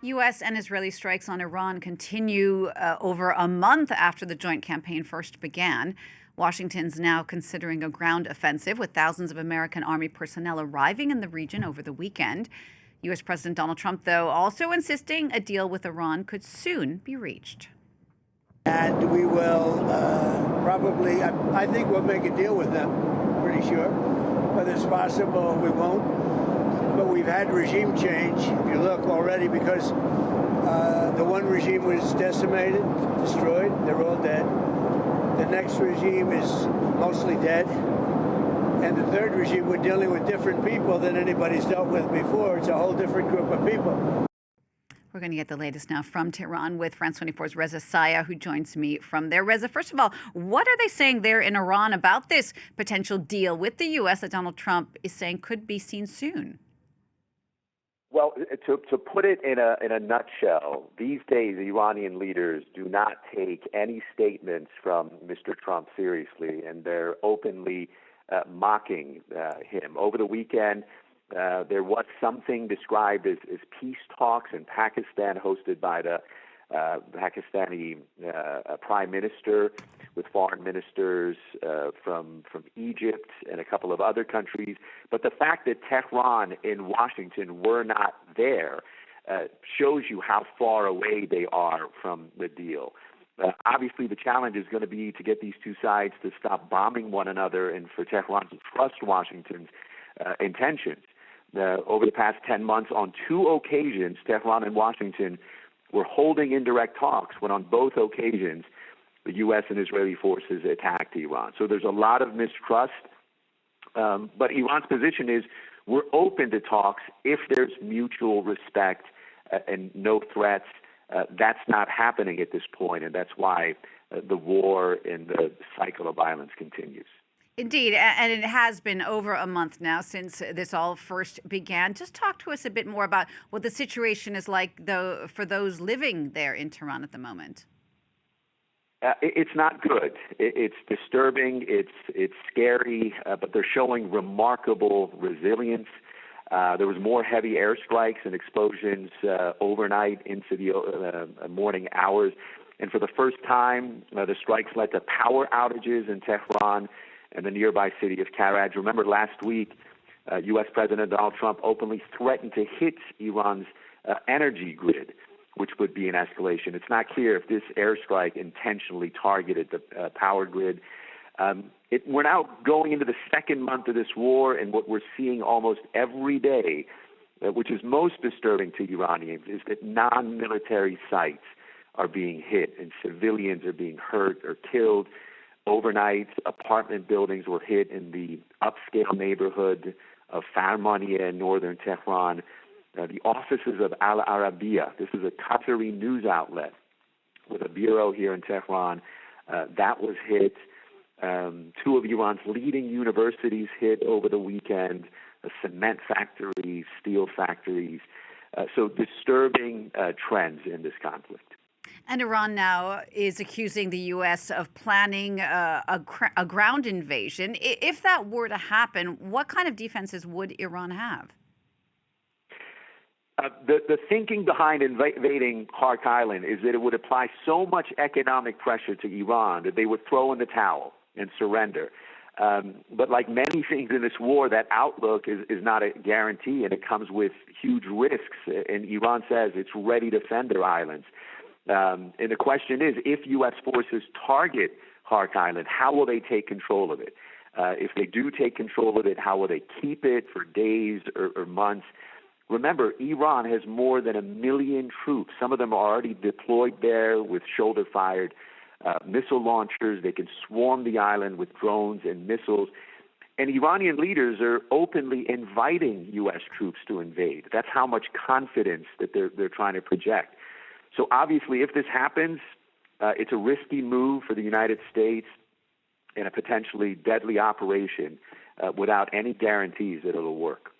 U.S. and Israeli strikes on Iran continue over a month after the joint campaign first began. Washington's now considering a ground offensive, with thousands of American Army personnel arriving in the region over the weekend. U.S. President Donald Trump, though, also insisting a deal with Iran could soon be reached. And we will probably, I think we'll make a deal with them, pretty sure. Whether it's possible, we won't. But we've had regime change, if you look already, because the one regime was decimated, destroyed. They're all dead. The next regime is mostly dead. And the third regime, we're dealing with different people than anybody's dealt with before. It's a whole different group of people. We're going to get the latest now from Tehran with France 24's Reza Sayah, who joins me from there. Reza, first of all, what are they saying there in Iran about this potential deal with the U.S. that Donald Trump is saying could be seen soon? Well, to put it in a nutshell, these days Iranian leaders do not take any statements from Mr. Trump seriously, and they're openly mocking him. Over the weekend, there was something described as peace talks in Pakistan, hosted by the Pakistani prime minister, with foreign ministers from Egypt and a couple of other countries. But the fact that Tehran and Washington were not there shows you how far away they are from the deal. Obviously, the challenge is going to be to get these two sides to stop bombing one another and for Tehran to trust Washington's intentions. Over the past 10 months, on two occasions, Tehran and Washington were holding indirect talks when on both occasions the U.S. and Israeli forces attacked Iran. So there's a lot of mistrust. But Iran's position is we're open to talks if there's mutual respect and no threats. That's not happening at this point, and that's why the war and the cycle of violence continues. Indeed, and it has been over a month now since this all first began. Just talk to us a bit more about what the situation is like, though, for those living there in Tehran at the moment. It's not good. It's disturbing. It's scary, but they're showing remarkable resilience. There was more heavy airstrikes and explosions overnight into the morning hours. And for the first time, the strikes led to power outages in Tehran and the nearby city of Kharg. Remember last week, U.S. President Donald Trump openly threatened to hit Iran's energy grid, which would be an escalation. It's not clear if this airstrike intentionally targeted the power grid. We're now going into the second month of this war, and what we're seeing almost every day, which is most disturbing to Iranians, is that non-military sites are being hit and civilians are being hurt or killed. Overnight, apartment buildings were hit in the upscale neighborhood of Farmaniye in northern Tehran. The offices of Al Arabiya, this is a Qatari news outlet with a bureau here in Tehran, that was hit. Two of Iran's leading universities hit over the weekend, cement factories, steel factories. So disturbing trends in this conflict. And Iran now is accusing the U.S. of planning a ground invasion. If that were to happen, what kind of defenses would Iran have? The thinking behind invading Kharg Island is that it would apply so much economic pressure to Iran that they would throw in the towel and surrender. But like many things in this war, that outlook is not a guarantee, and it comes with huge risks. And Iran says it's ready to defend their islands. And the question is, if U.S. forces target Kharg Island, how will they take control of it? If they do take control of it, how will they keep it for days or months? Remember, Iran has more than 1 million troops. Some of them are already deployed there with shoulder-fired missile launchers. They can swarm the island with drones and missiles. And Iranian leaders are openly inviting U.S. troops to invade. That's how much confidence that they're trying to project. So obviously, if this happens, it's a risky move for the United States and a potentially deadly operation without any guarantees that it'll work.